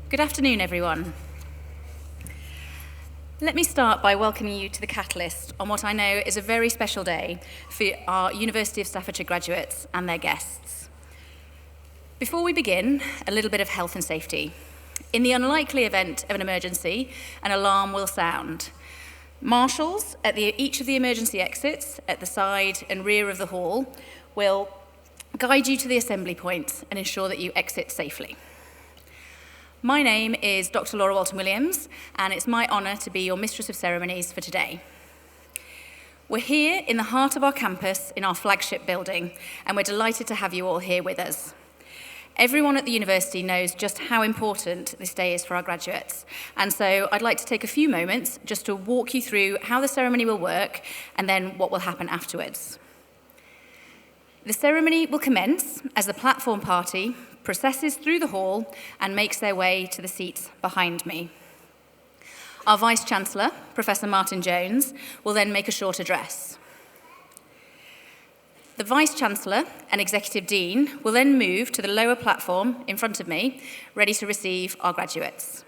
Good afternoon, everyone. Let me start by welcoming you to the Catalyst on what I know is a very special day for our University of Staffordshire graduates and their guests. Before we begin, a little bit of health and safety. In the unlikely event of an emergency, an alarm will sound. Marshals at each of the emergency exits at the side and rear of the hall will guide you to the assembly point and ensure that you exit safely. My name is Dr. Laura Walton-Williams, and it's my honour to be your Mistress of Ceremonies for today. We're here in the heart of our campus in our flagship building, and we're delighted to have you all here with us. Everyone at the university knows just how important this day is for our graduates, and so I'd like to take a few moments just to walk you through how the ceremony will work and then what will happen afterwards. The ceremony will commence as the platform party processes through the hall and makes their way to the seats behind me. Our Vice-Chancellor, Professor Martin Jones, will then make a short address. The Vice-Chancellor and Executive Dean will then move to the lower platform in front of me, ready to receive our graduates.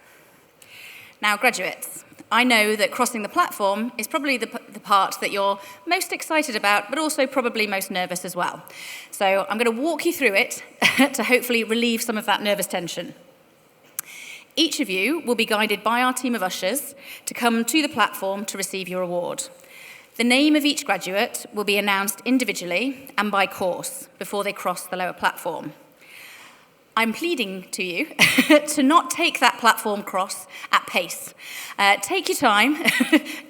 Now, graduates, I know that crossing the platform is probably the part that you're most excited about, but also probably most nervous as well. So I'm going to walk you through it to hopefully relieve some of that nervous tension. Each of you will be guided by our team of ushers to come to the platform to receive your award. The name of each graduate will be announced individually and by course before they cross the lower platform. I'm pleading to you to not take that platform cross at pace. Take your time,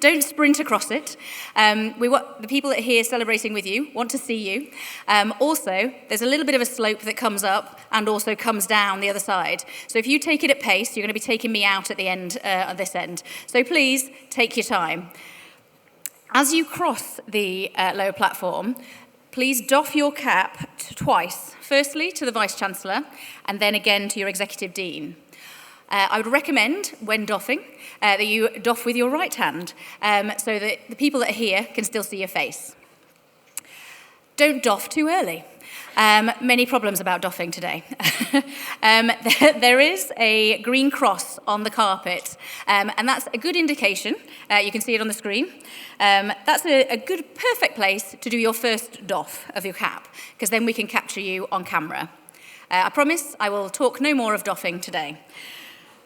don't sprint across it. The people that are here celebrating with you want to see you. Also, there's a little bit of a slope that comes up and also comes down the other side. So if you take it at pace, you're going to be taking me out at the end, at this end. So please, take your time. As you cross the lower platform, please doff your cap twice, firstly to the Vice-Chancellor and then again to your Executive Dean. I would recommend, when doffing, that you doff with your right hand so that the people that are here can still see your face. Don't doff too early. Many problems about doffing today. There is a green cross on the carpet, and that's a good indication. You can see it on the screen. That's a good, perfect place to do your first doff of your cap, because then we can capture you on camera. I promise I will talk no more of doffing today.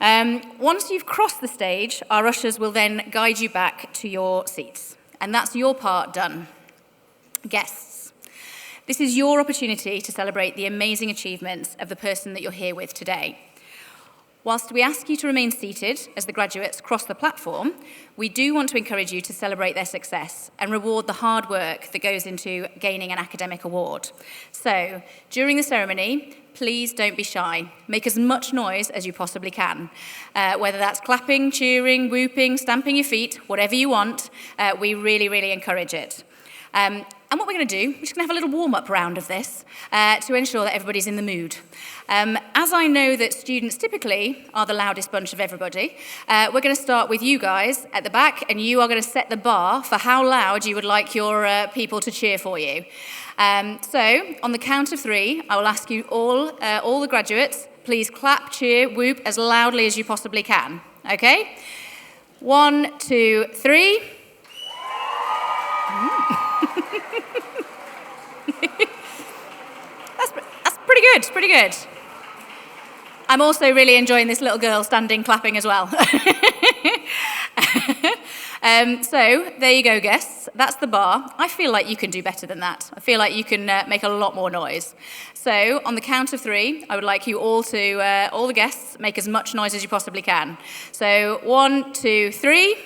Once you've crossed the stage, our ushers will then guide you back to your seats, and that's your part done. Guests. This is your opportunity to celebrate the amazing achievements of the person that you're here with today. Whilst we ask you to remain seated as the graduates cross the platform, we do want to encourage you to celebrate their success and reward the hard work that goes into gaining an academic award. So, during the ceremony, please don't be shy. Make as much noise as you possibly can. Whether that's clapping, cheering, whooping, stamping your feet, whatever you want, we really, really encourage it. And what we're going to do, we're just going to have a little warm-up round of this to ensure that everybody's in the mood. As I know that students typically are the loudest bunch of everybody, we're going to start with you guys at the back, and you are going to set the bar for how loud you would like your people to cheer for you. So, on the count of 3, I will ask you all the graduates, please clap, cheer, whoop as loudly as you possibly can. Okay? 1, 2, 3. That's pretty good. I'm also really enjoying this little girl standing clapping as well. So there you go, guests. That's the bar. I feel like you can do better than that. I feel like you can make a lot more noise. So on the count of 3, I would like you all to, all the guests, make as much noise as you possibly can. So 1, 2, 3.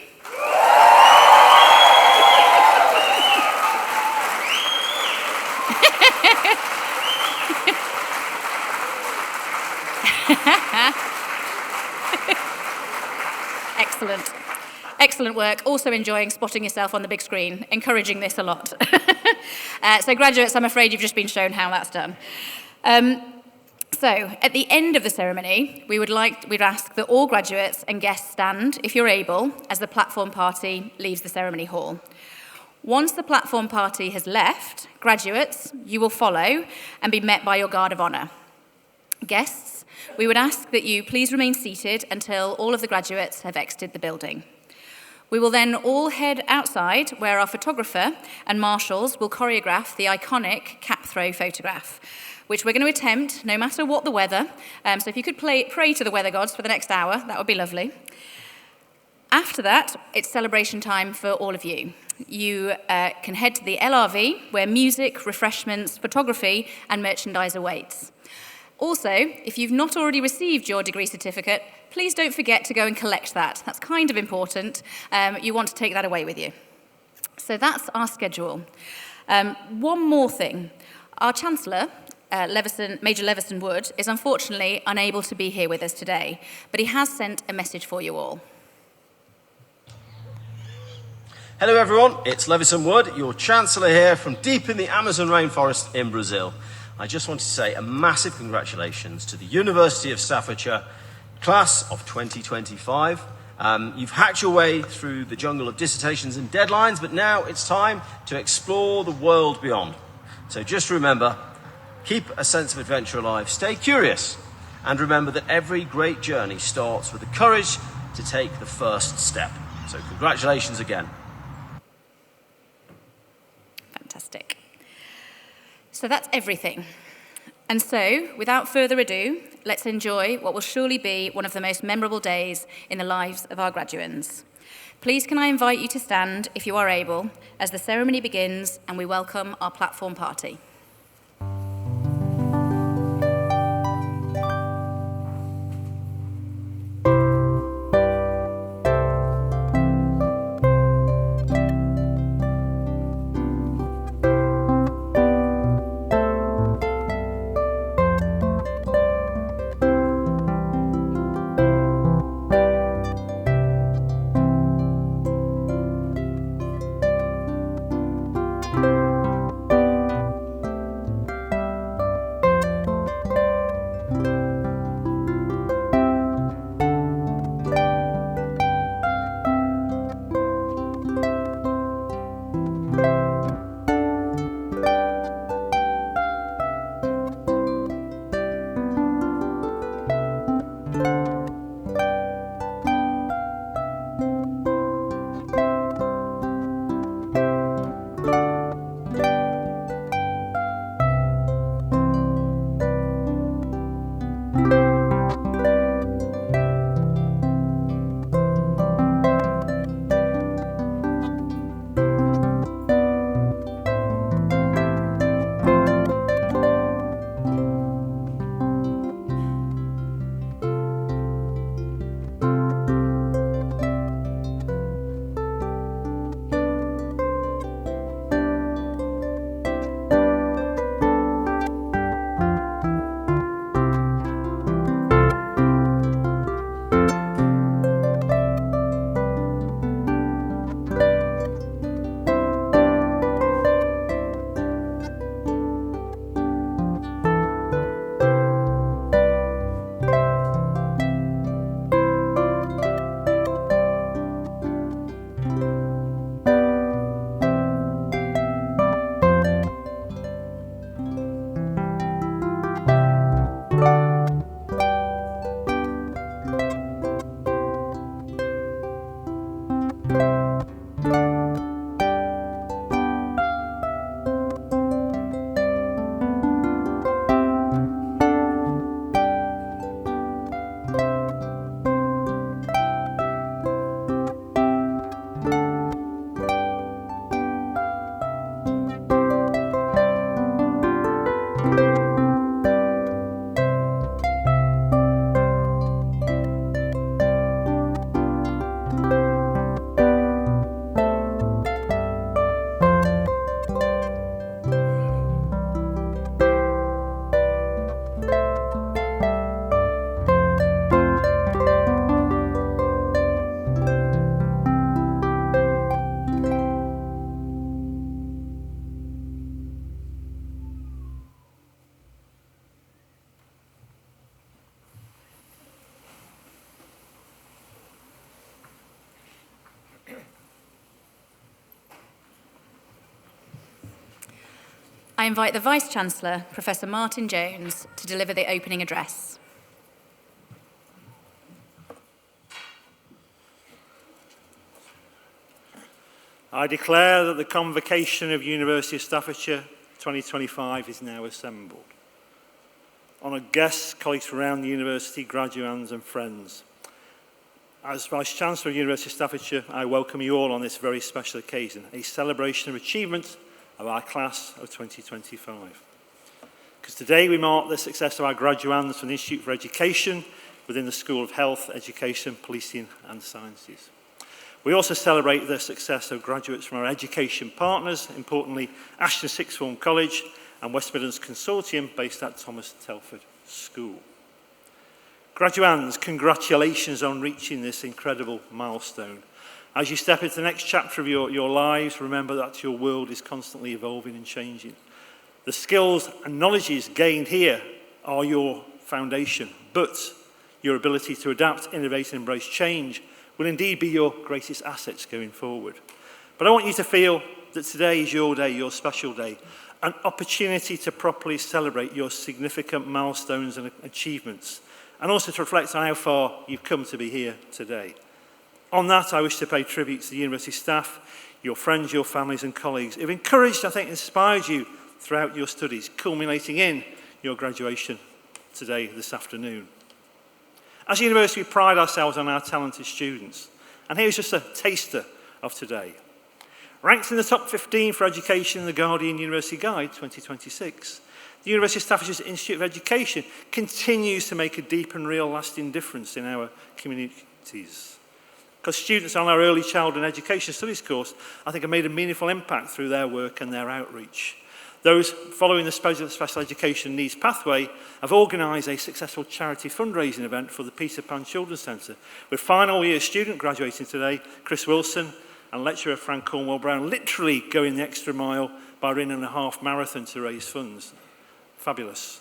Excellent work. Also enjoying spotting yourself on the big screen, encouraging this a lot. So graduates, I'm afraid you've just been shown how that's done. So at the end of the ceremony, we'd ask that all graduates and guests stand, if you're able, as the platform party leaves the ceremony hall. Once the platform party has left, graduates, you will follow and be met by your guard of honour. Guests, we would ask that you please remain seated until all of the graduates have exited the building. We will then all head outside where our photographer and marshals will choreograph the iconic cap throw photograph, which we're going to attempt no matter what the weather. So if you could pray to the weather gods for the next hour, that would be lovely. After that, it's celebration time for all of you. You can head to the LRV where music, refreshments, photography and merchandise awaits. Also, if you've not already received your degree certificate, please don't forget to go and collect that. That's kind of important. You want to take that away with you. So that's our schedule. One more thing. Our chancellor, Major Leveson Wood, is unfortunately unable to be here with us today, but he has sent a message for you all. Hello everyone, it's Leveson Wood, your Chancellor here from deep in the Amazon rainforest in Brazil. I just want to say a massive congratulations to the University of Staffordshire class of 2025. You've hacked your way through the jungle of dissertations and deadlines, but now it's time to explore the world beyond. So just remember, keep a sense of adventure alive, stay curious, and remember that every great journey starts with the courage to take the first step. So congratulations again. Fantastic. So that's everything. And so, without further ado, let's enjoy what will surely be one of the most memorable days in the lives of our graduands. Please can I invite you to stand, if you are able, as the ceremony begins and we welcome our platform party. I invite the Vice-Chancellor, Professor Martin Jones, to deliver the opening address. I declare that the Convocation of University of Staffordshire 2025 is now assembled. Honoured guests, colleagues from around the university, graduands and friends. As Vice-Chancellor of the University of Staffordshire, I welcome you all on this very special occasion, a celebration of achievement of our class of 2025. Because today we mark the success of our graduands from the Institute for Education within the School of Health, Education, Policing and Sciences. We also celebrate the success of graduates from our education partners, importantly Ashton Sixth Form College and West Midlands Consortium based at Thomas Telford School. Graduands, congratulations on reaching this incredible milestone. As you step into the next chapter of your lives, remember that your world is constantly evolving and changing. The skills and knowledges gained here are your foundation, but your ability to adapt, innovate and embrace change will indeed be your greatest assets going forward. But I want you to feel that today is your day, your special day, an opportunity to properly celebrate your significant milestones and achievements, and also to reflect on how far you've come to be here today. On that, I wish to pay tribute to the university staff, your friends, your families and colleagues who've encouraged, I think, inspired you throughout your studies, culminating in your graduation today, this afternoon. As a university, we pride ourselves on our talented students. And here's just a taster of today. Ranked in the top 15 for education in the Guardian University Guide 2026, the University of Staffordshire's Institute of Education continues to make a deep and real lasting difference in our communities. Because students on our early childhood and education studies course, I think, have made a meaningful impact through their work and their outreach. Those following the Special Education Needs Pathway have organised a successful charity fundraising event for the Peter Pan Children's Centre, with final year student graduating today, Chris Wilson, and lecturer Frank Cornwell-Brown, literally going the extra mile by running a half marathon to raise funds. Fabulous.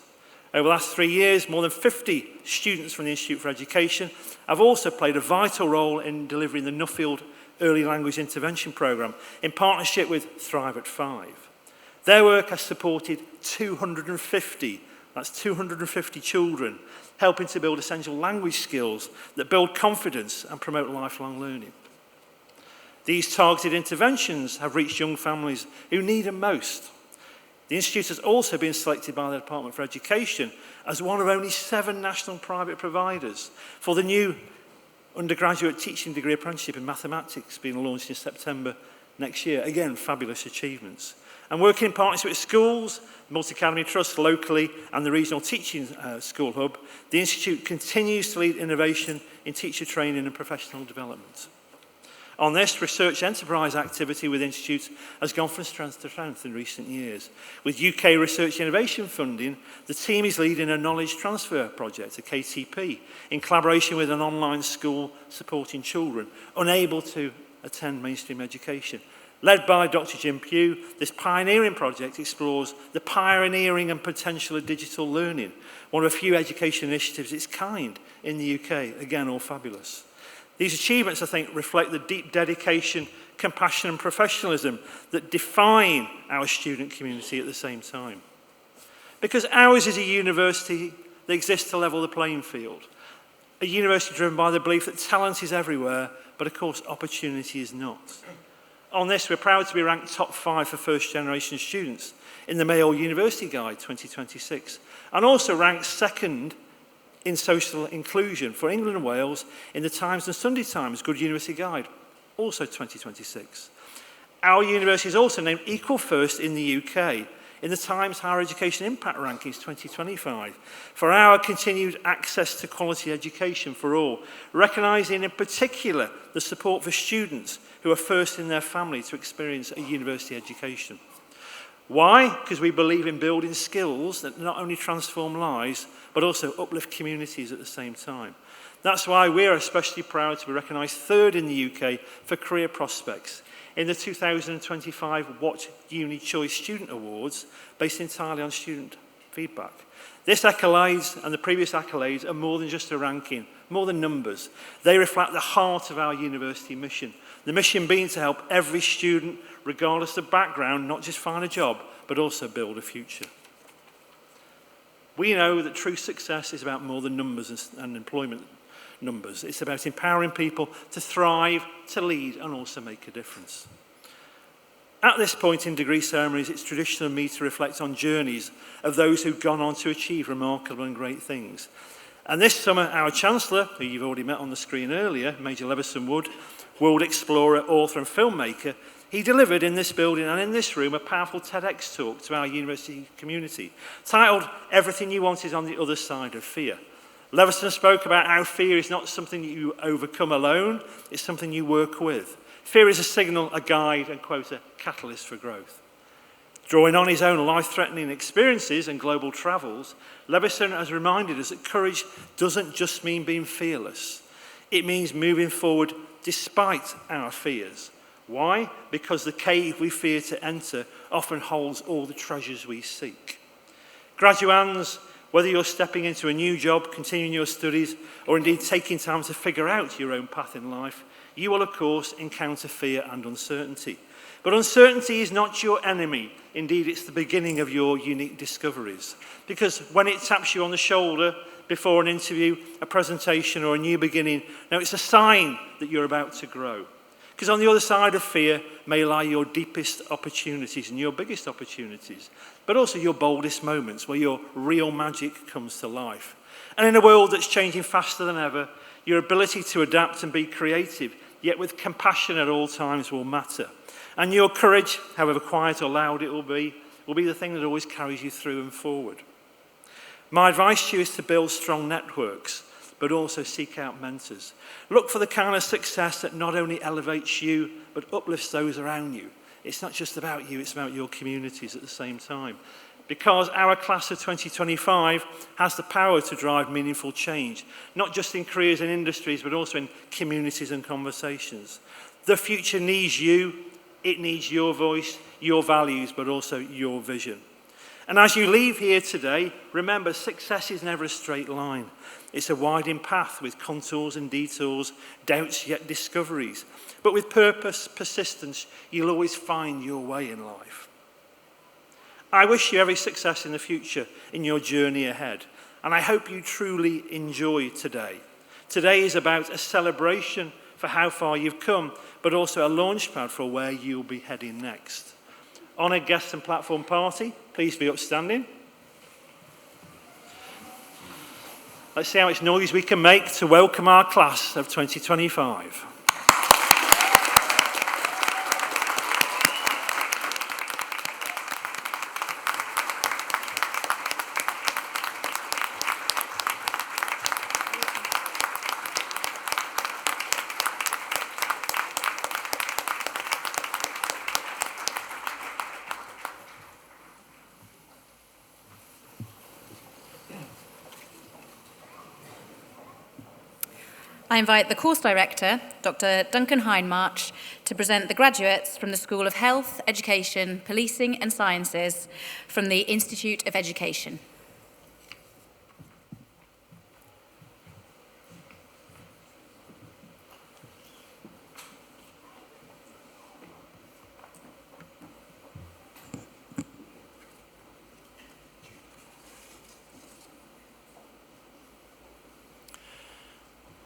Over the last 3 years, more than 50 students from the Institute for Education have also played a vital role in delivering the Nuffield Early Language Intervention Programme in partnership with Thrive at 5. Their work has supported 250, that's 250 children, helping to build essential language skills that build confidence and promote lifelong learning. These targeted interventions have reached young families who need them most. The Institute has also been selected by the Department for Education as one of only 7 national private providers for the new undergraduate teaching degree apprenticeship in mathematics being launched in September next year. Again, fabulous achievements. And working in partnership with schools, Multi-Academy Trust locally and the Regional Teaching School Hub, the Institute continues to lead innovation in teacher training and professional development. On this, research enterprise activity with institutes has gone from strength to strength in recent years. With UK research innovation funding, the team is leading a knowledge transfer project, a KTP, in collaboration with an online school supporting children unable to attend mainstream education. Led by Dr. Jim Pugh, this pioneering project explores the pioneering and potential of digital learning, one of a few education initiatives of its kind in the UK. Again, all fabulous. These achievements, I think, reflect the deep dedication, compassion and professionalism that define our student community at the same time. Because ours is a university that exists to level the playing field. A university driven by the belief that talent is everywhere, but of course opportunity is not. On this, we're proud to be ranked top 5 for first-generation students in the Mayo University Guide 2026, and also ranked 2nd in social inclusion for England and Wales in the Times and Sunday Times Good University Guide, also 2026. Our university is also named equal first in the UK in the Times Higher Education Impact Rankings 2025 for our continued access to quality education for all, recognising in particular the support for students who are first in their family to experience a university education. Why? Because we believe in building skills that not only transform lives, but also uplift communities at the same time. That's why we're especially proud to be recognised 3rd in the UK for career prospects in the 2025 What Uni Choice Student Awards, based entirely on student feedback. This accolades and the previous accolades are more than just a ranking, more than numbers. They reflect the heart of our university mission. The mission being to help every student, regardless of background, not just find a job, but also build a future. We know that true success is about more than numbers and employment numbers. It's about empowering people to thrive, to lead, and also make a difference. At this point in degree ceremonies, it's traditional of me to reflect on journeys of those who've gone on to achieve remarkable and great things. And this summer, our Chancellor, who you've already met on the screen earlier, Major Levison Wood, world explorer, author and filmmaker, he delivered in this building and in this room a powerful TEDx talk to our university community, titled "Everything You Want is on the Other Side of Fear." Levison spoke about how fear is not something that you overcome alone, it's something you work with. Fear is a signal, a guide, and, quote, a catalyst for growth. Drawing on his own life-threatening experiences and global travels, Levison has reminded us that courage doesn't just mean being fearless. It means moving forward despite our fears. Why? Because the cave we fear to enter often holds all the treasures we seek. Graduands, whether you're stepping into a new job, continuing your studies, or indeed taking time to figure out your own path in life, you will, of course, encounter fear and uncertainty. But uncertainty is not your enemy. Indeed, it's the beginning of your unique discoveries. Because when it taps you on the shoulder before an interview, a presentation, or a new beginning, now it's a sign that you're about to grow. Because on the other side of fear may lie your deepest opportunities and your biggest opportunities, but also your boldest moments where your real magic comes to life. And in a world that's changing faster than ever, your ability to adapt and be creative, yet with compassion at all times, will matter. And your courage, however quiet or loud it will be the thing that always carries you through and forward. My advice to you is to build strong networks, but also seek out mentors. Look for the kind of success that not only elevates you, but uplifts those around you. It's not just about you, it's about your communities at the same time. Because our class of 2025 has the power to drive meaningful change, not just in careers and industries, but also in communities and conversations. The future needs you, it needs your voice, your values, but also your vision. And as you leave here today, remember, success is never a straight line. It's a winding path with contours and detours, doubts yet discoveries. But with purpose, persistence, you'll always find your way in life. I wish you every success in the future in your journey ahead. And I hope you truly enjoy today. Today is about a celebration for how far you've come, but also a launchpad for where you'll be heading next. Honoured guests and platform party, please be upstanding. Let's see how much noise we can make to welcome our class of 2025. I invite the course director, Dr. Duncan Hindmarch, to present the graduates from the School of Health, Education, Policing and Sciences from the Institute of Education.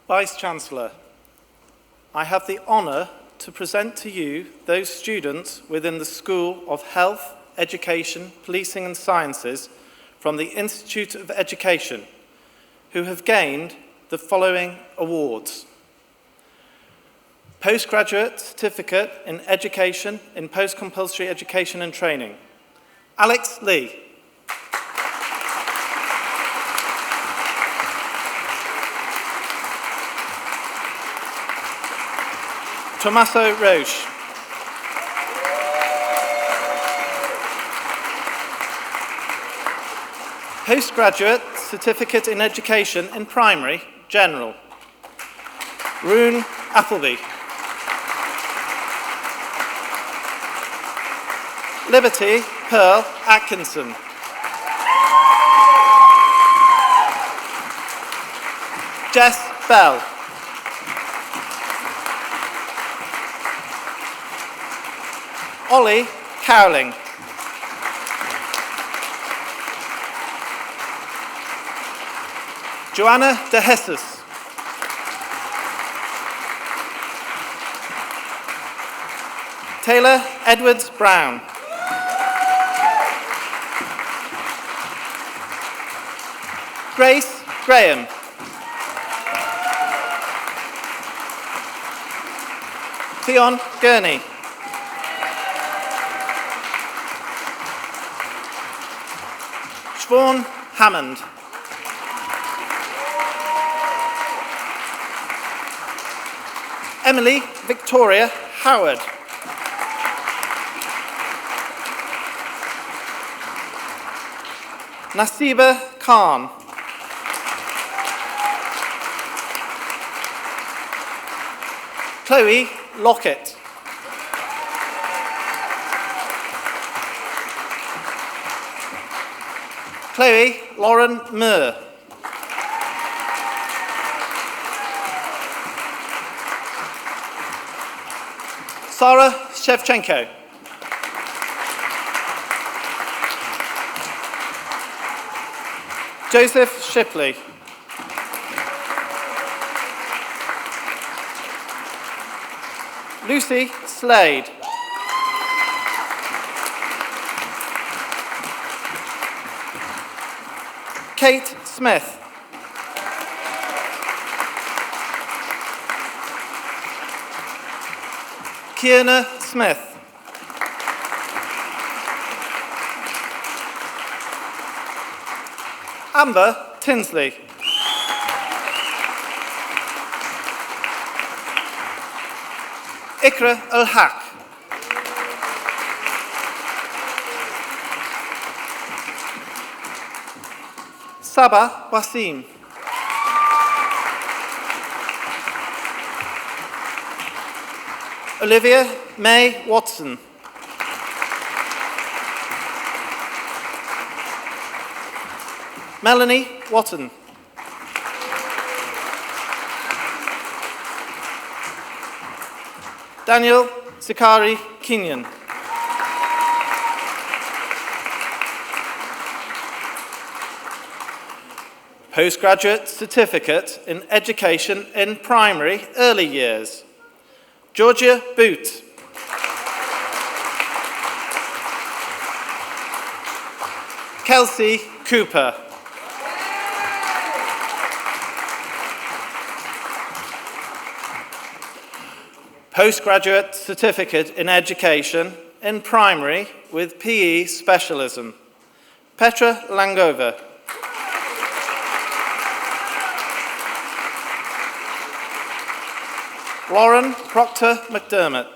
Vice-Chancellor, I have the honour to present to you those students within the School of Health, Education, Policing and Sciences from the Institute of Education who have gained the following awards. Postgraduate Certificate in Education in Post-Compulsory Education and Training, Alex Lee. Tommaso Roche. Postgraduate Certificate in Education in Primary, General, Rune Appleby. Liberty Pearl Atkinson. Jess Bell. Ollie Cowling. Joanna de Jesus. Taylor Edwards Brown. Grace Graham. Theon Gurney. Siobhan Hammond. Emily Victoria Howard. Nasiba Khan. Chloe Lockett. Chloe Lauren Muir. Sarah Shevchenko. Joseph Shipley. Lucy Slade. Kate Smith. Kierna Smith. Amber Tinsley. Ikra Al-Haq. Sabah Wasim. Olivia May Watson. Melanie Watton. Daniel Zikari Kenyon. Postgraduate Certificate in Education in Primary Early Years. Georgia Boot. Kelsey Cooper. Postgraduate Certificate in Education in Primary with PE Specialism. Petra Langova. Lauren Proctor McDermott.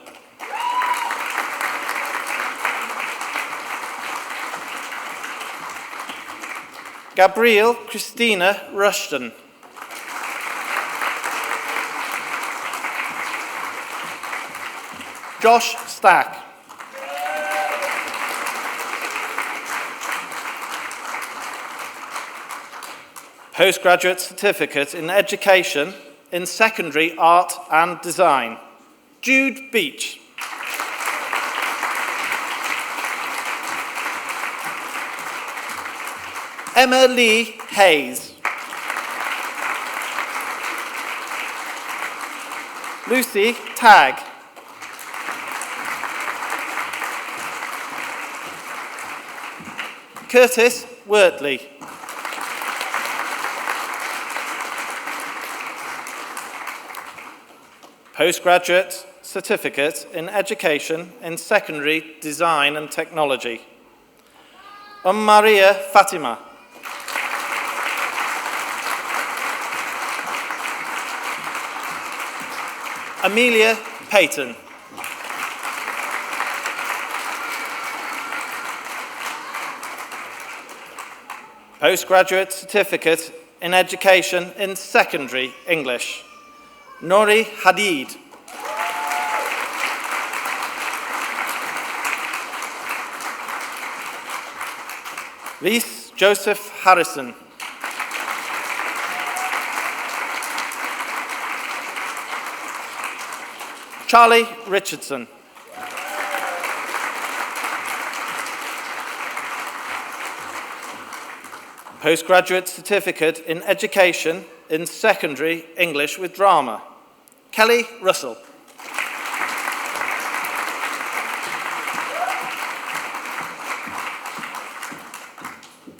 Gabrielle Christina Rushton. Josh Stack. Postgraduate Certificate in Education in Secondary Art and Design. Jude Beach. Emma Lee Hayes. Lucy Tagg. Curtis Wortley. Postgraduate Certificate in Education in Secondary Design and Technology. Maria Fatima. Amelia Payton. Postgraduate Certificate in Education in Secondary English. Nori Hadid. Reese Joseph Harrison. Charlie Richardson. Postgraduate Certificate in Education in Secondary English with Drama. Kelly Russell.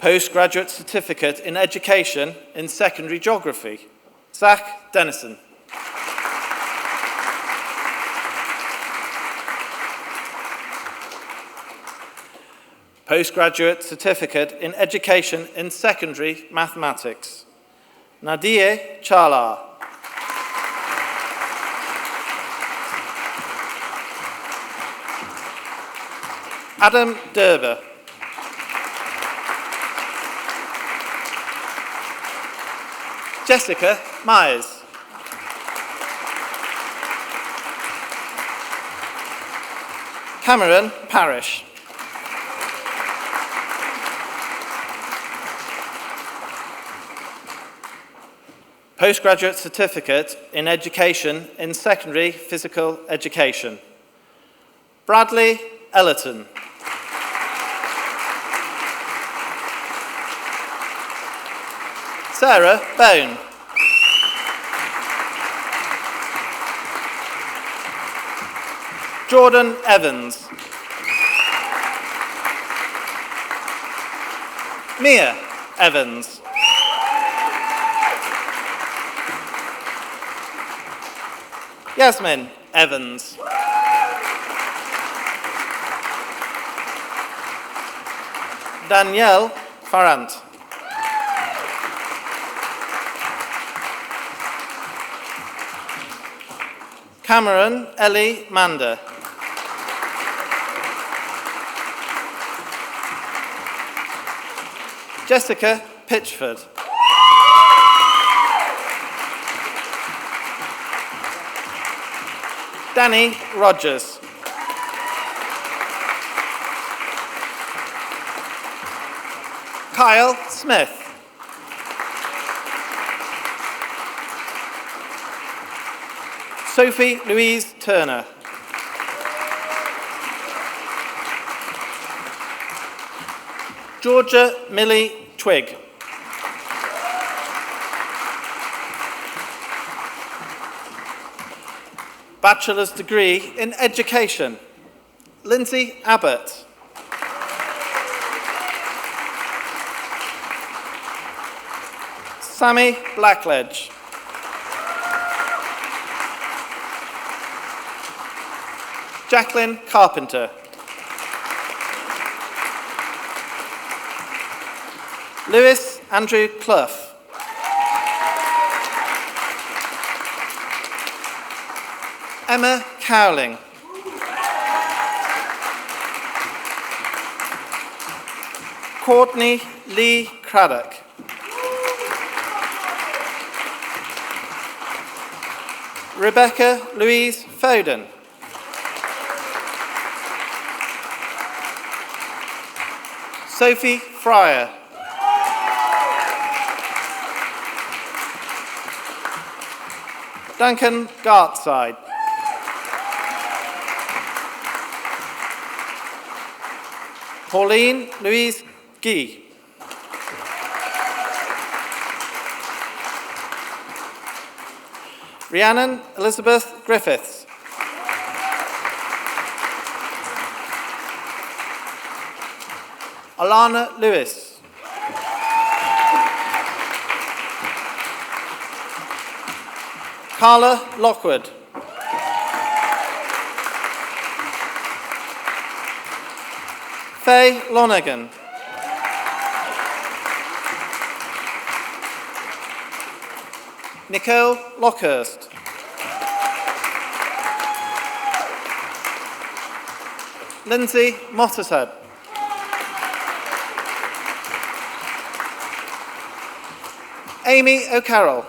Postgraduate Certificate in Education in Secondary Geography, Zach Dennison. Postgraduate Certificate in Education in Secondary Mathematics, Nadia Chala. Adam Derber. Jessica Myers. Cameron Parish. Postgraduate Certificate in Education in Secondary Physical Education, Bradley Ellerton. Sarah Bone. Jordan Evans. Mia Evans. Yasmin Evans. Danielle Farrant. Cameron Ellie Mander. Jessica Pitchford. Danny Rogers. Kyle Smith. Sophie Louise Turner. Georgia Millie Twigg. Bachelor's degree in Education, Lindsay Abbott. Sammy Blackledge. Jacqueline Carpenter. Lewis Andrew Clough. Emma Cowling. Courtney Lee Craddock. Rebecca Louise Foden. Sophie Fryer. Duncan Gartside. Pauline Louise Guy. Rhiannon Elizabeth Griffiths. Alana Lewis. Carla Lockwood. Faye Lonergan. Nicole Lockhurst. Lindsay Mottershead. Amy O'Carroll.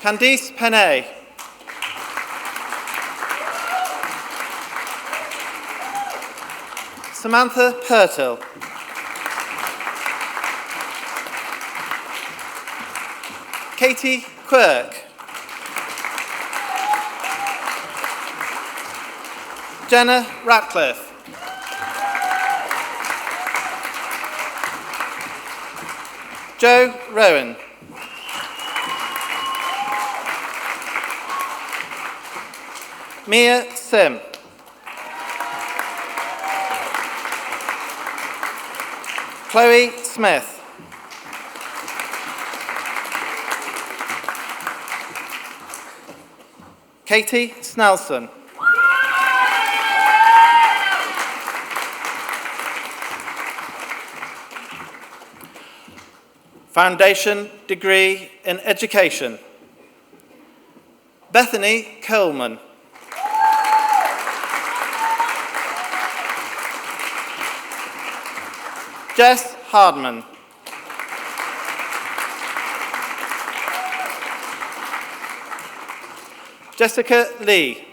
Candice Penay. Samantha Pertil. Katie Quirk. Jenna Ratcliffe. Joe Rowan. Mia Sim. Chloe Smith. Katie Snelson. Foundation degree in education. Bethany Coleman. Jess Hardman. Jessica Lee.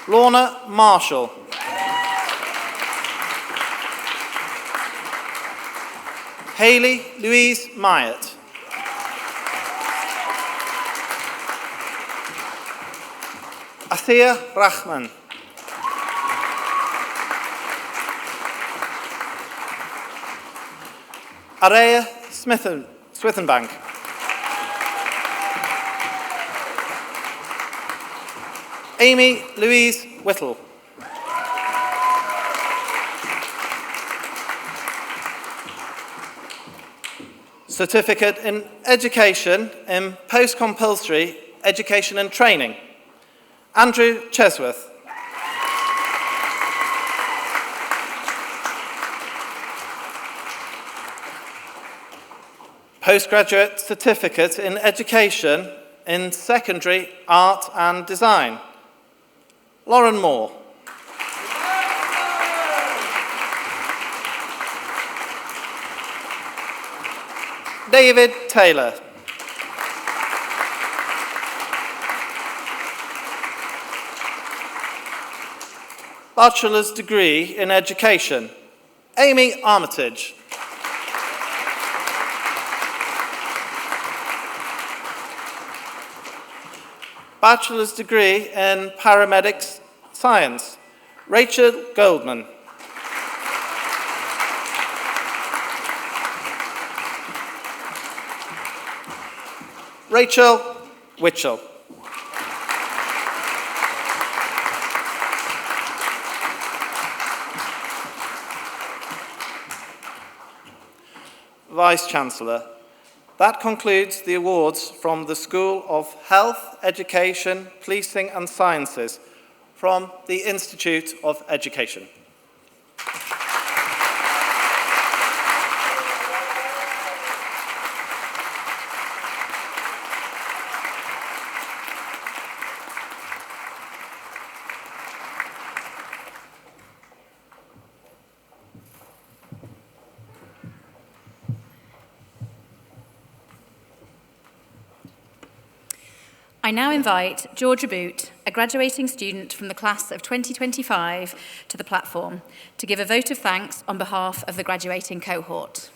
Lorna Marshall. Hayley Louise Myatt. Athia Rahman. Araya Swithenbank. Amy Louise Whittle. Certificate in Education in Post-Compulsory Education and Training. Andrew Chesworth. Postgraduate Certificate in Education in Secondary Art and Design. Lauren Moore. David Taylor. Bachelor's degree in Education. Amy Armitage. Bachelor's degree in Paramedics Science. Rachel Goldman. Rachel Witchell. Vice-Chancellor. That concludes the awards from the School of Health, Education, Policing and Sciences from the Institute of Education. I now invite Georgia Boot, a graduating student from the class of 2025, to the platform to give a vote of thanks on behalf of the graduating cohort.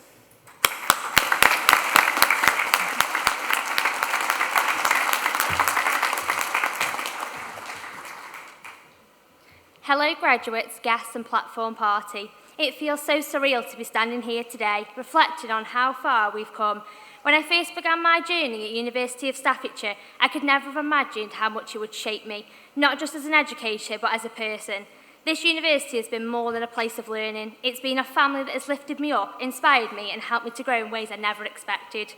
Hello graduates, guests and platform party. It feels so surreal to be standing here today, reflecting on how far we've come. When I first began my journey at University of Staffordshire, I could never have imagined how much it would shape me, not just as an educator, but as a person. This university has been more than a place of learning. It's been a family that has lifted me up, inspired me, and helped me to grow in ways I never expected.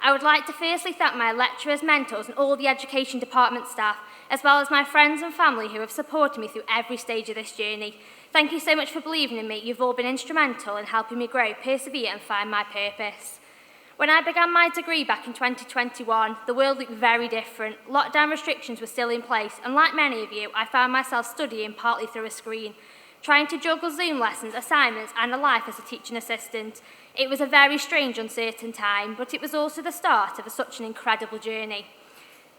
I would like to firstly thank my lecturers, mentors, and all the education department staff, as well as my friends and family who have supported me through every stage of this journey. Thank you so much for believing in me. You've all been instrumental in helping me grow, persevere, and find my purpose. When I began my degree back in 2021, the world looked very different. Lockdown restrictions were still in place, and like many of you, I found myself studying partly through a screen, trying to juggle Zoom lessons, assignments, and a life as a teaching assistant. It was a very strange, uncertain time, but it was also the start of such an incredible journey.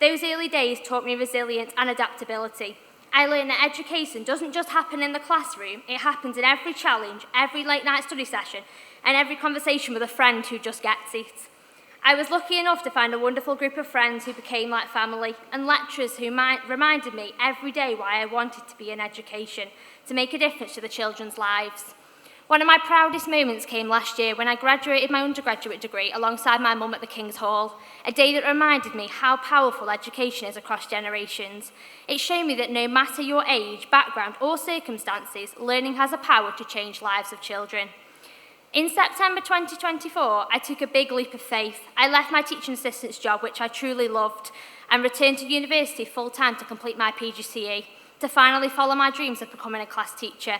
Those early days taught me resilience and adaptability. I learned that education doesn't just happen in the classroom, it happens in every challenge, every late night study session, and every conversation with a friend who just gets it. I was lucky enough to find a wonderful group of friends who became like family, and lecturers who reminded me every day why I wanted to be in education, to make a difference to the children's lives. One of my proudest moments came last year when I graduated my undergraduate degree alongside my mum at the King's Hall, a day that reminded me how powerful education is across generations. It showed me that no matter your age, background or circumstances, learning has a power to change lives of children. In September 2024, I took a big leap of faith. I left my teaching assistant's job, which I truly loved, and returned to university full-time to complete my PGCE, to finally follow my dreams of becoming a class teacher.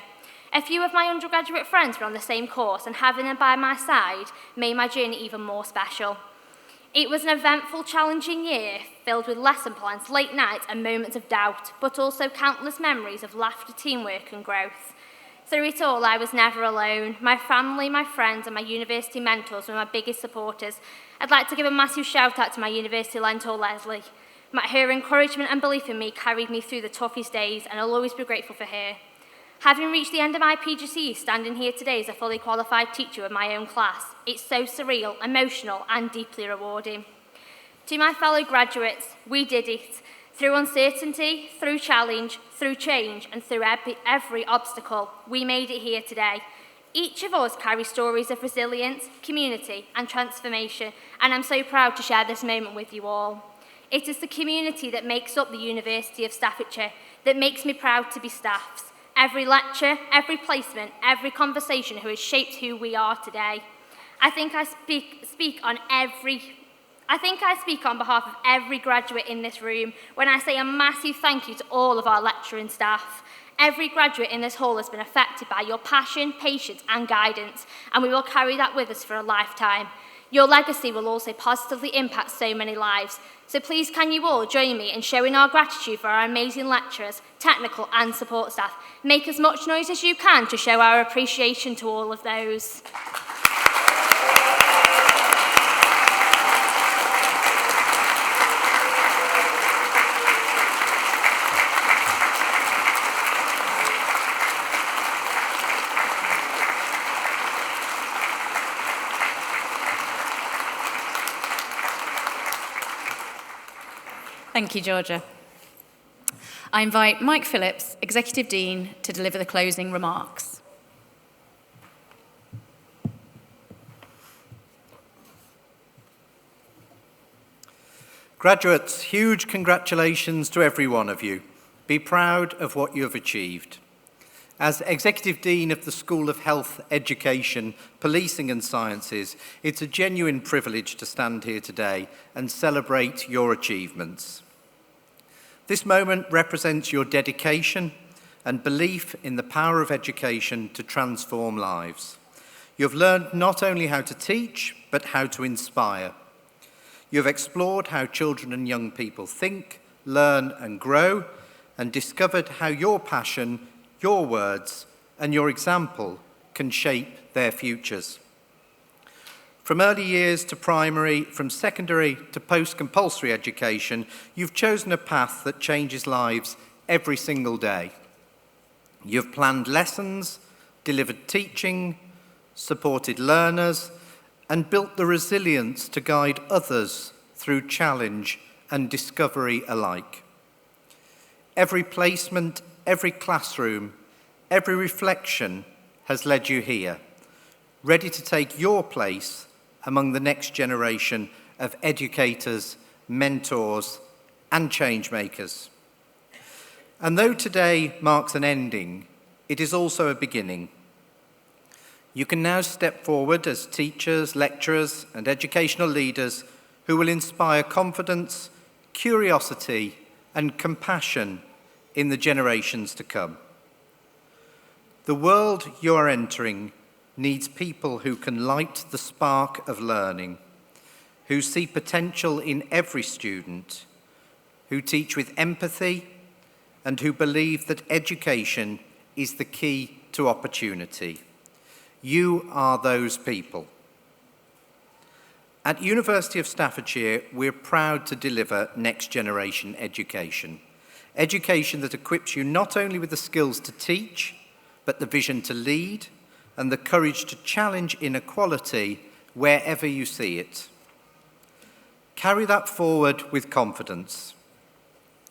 A few of my undergraduate friends were on the same course, and having them by my side made my journey even more special. It was an eventful, challenging year, filled with lesson plans, late nights and moments of doubt, but also countless memories of laughter, teamwork and growth. Through it all, I was never alone. My family, my friends and my university mentors were my biggest supporters. I'd like to give a massive shout out to my university mentor, Leslie. Her encouragement and belief in me carried me through the toughest days, and I'll always be grateful for her. Having reached the end of my PGCE, standing here today as a fully qualified teacher of my own class, it's so surreal, emotional and deeply rewarding. To my fellow graduates, we did it. Through uncertainty, through challenge, through change and through every obstacle, we made it here today. Each of us carries stories of resilience, community and transformation, and I'm so proud to share this moment with you all. It is the community that makes up the University of Staffordshire that makes me proud to be staffs. Every lecture, every placement, every conversation who has shaped who we are today. I think I speak on behalf of every graduate in this room when I say a massive thank you to all of our lecturing staff. Every graduate in this hall has been affected by your passion, patience and guidance, and we will carry that with us for a lifetime. Your legacy will also positively impact so many lives. So please can you all join me in showing our gratitude for our amazing lecturers, technical and support staff. Make as much noise as you can to show our appreciation to all of those. Thank you, Georgia. I invite Mike Phillips, Executive Dean, to deliver the closing remarks. Graduates, huge congratulations to every one of you. Be proud of what you have achieved. As Executive Dean of the School of Health, Education, Policing and Sciences, it's a genuine privilege to stand here today and celebrate your achievements. This moment represents your dedication and belief in the power of education to transform lives. You've learned not only how to teach, but how to inspire. You've explored how children and young people think, learn and grow, and discovered how your passion, your words and your example can shape their futures. From early years to primary, from secondary to post-compulsory education, you've chosen a path that changes lives every single day. You've planned lessons, delivered teaching, supported learners, and built the resilience to guide others through challenge and discovery alike. Every placement, every classroom, every reflection has led you here, ready to take your place among the next generation of educators, mentors, and change makers. And though today marks an ending, it is also a beginning. You can now step forward as teachers, lecturers, and educational leaders who will inspire confidence, curiosity, and compassion in the generations to come. The world you are entering needs people who can light the spark of learning, who see potential in every student, who teach with empathy, and who believe that education is the key to opportunity. You are those people. At University of Staffordshire, we're proud to deliver next generation education. Education that equips you not only with the skills to teach, but the vision to lead and the courage to challenge inequality wherever you see it. Carry that forward with confidence.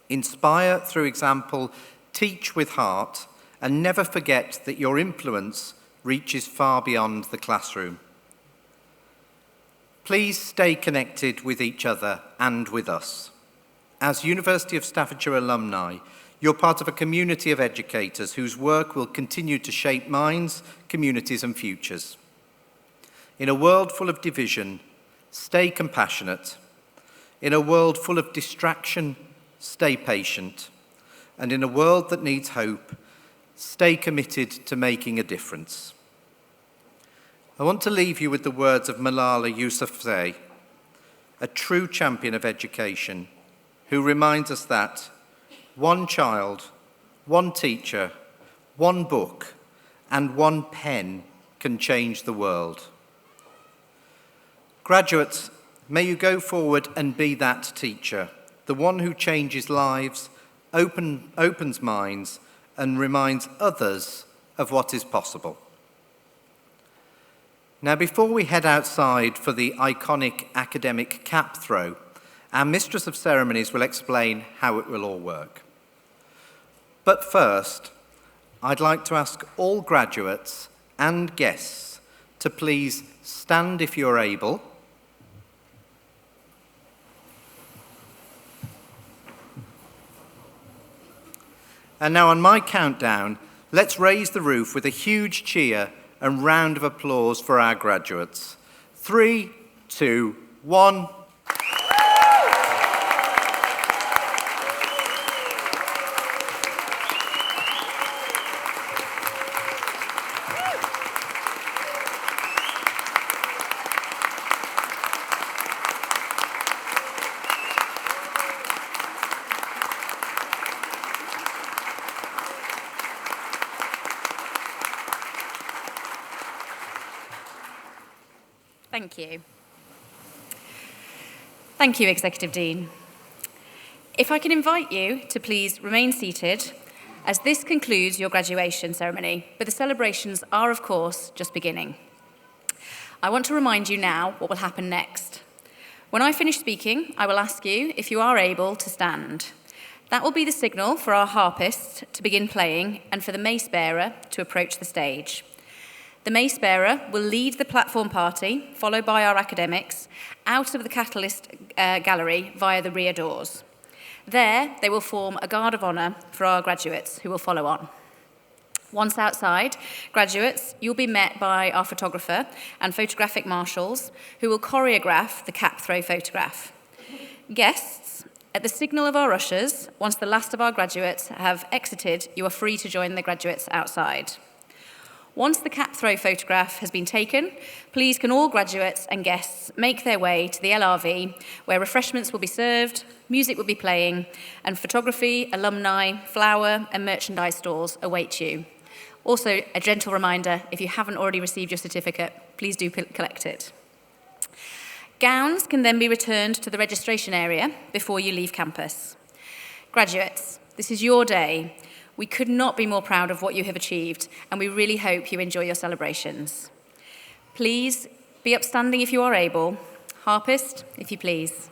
Inspire through example, teach with heart, and never forget that your influence reaches far beyond the classroom. Please stay connected with each other and with us. As University of Staffordshire alumni, you're part of a community of educators whose work will continue to shape minds, communities and futures. In a world full of division, stay compassionate. In a world full of distraction, stay patient. And in a world that needs hope, stay committed to making a difference. I want to leave you with the words of Malala Yousafzai, a true champion of education, who reminds us that one child, one teacher, one book, and one pen can change the world. Graduates, may you go forward and be that teacher, the one who changes lives, opens minds, and reminds others of what is possible. Now, before we head outside for the iconic academic cap throw, our Mistress of Ceremonies will explain how it will all work. But first, I'd like to ask all graduates and guests to please stand if you're able. And now on my countdown, let's raise the roof with a huge cheer and round of applause for our graduates. 3, 2, 1. Thank you. Thank you, Executive Dean. If I can invite you to please remain seated, as this concludes your graduation ceremony, but the celebrations are, of course, just beginning. I want to remind you now what will happen next. When I finish speaking, I will ask you if you are able to stand. That will be the signal for our harpist to begin playing and for the mace bearer to approach the stage. The mace bearer will lead the platform party, followed by our academics, out of the Catalyst gallery via the rear doors. There, they will form a guard of honour for our graduates who will follow on. Once outside, graduates, you'll be met by our photographer and photographic marshals who will choreograph the cap throw photograph. Guests, at the signal of our ushers, once the last of our graduates have exited, you are free to join the graduates outside. Once the cap throw photograph has been taken, please can all graduates and guests make their way to the LRV, where refreshments will be served, music will be playing, and photography, alumni, flower and merchandise stalls await you. Also, a gentle reminder, if you haven't already received your certificate, please do collect it. Gowns can then be returned to the registration area before you leave campus. Graduates, this is your day. We could not be more proud of what you have achieved, and we really hope you enjoy your celebrations. Please be upstanding if you are able. Harpist, if you please.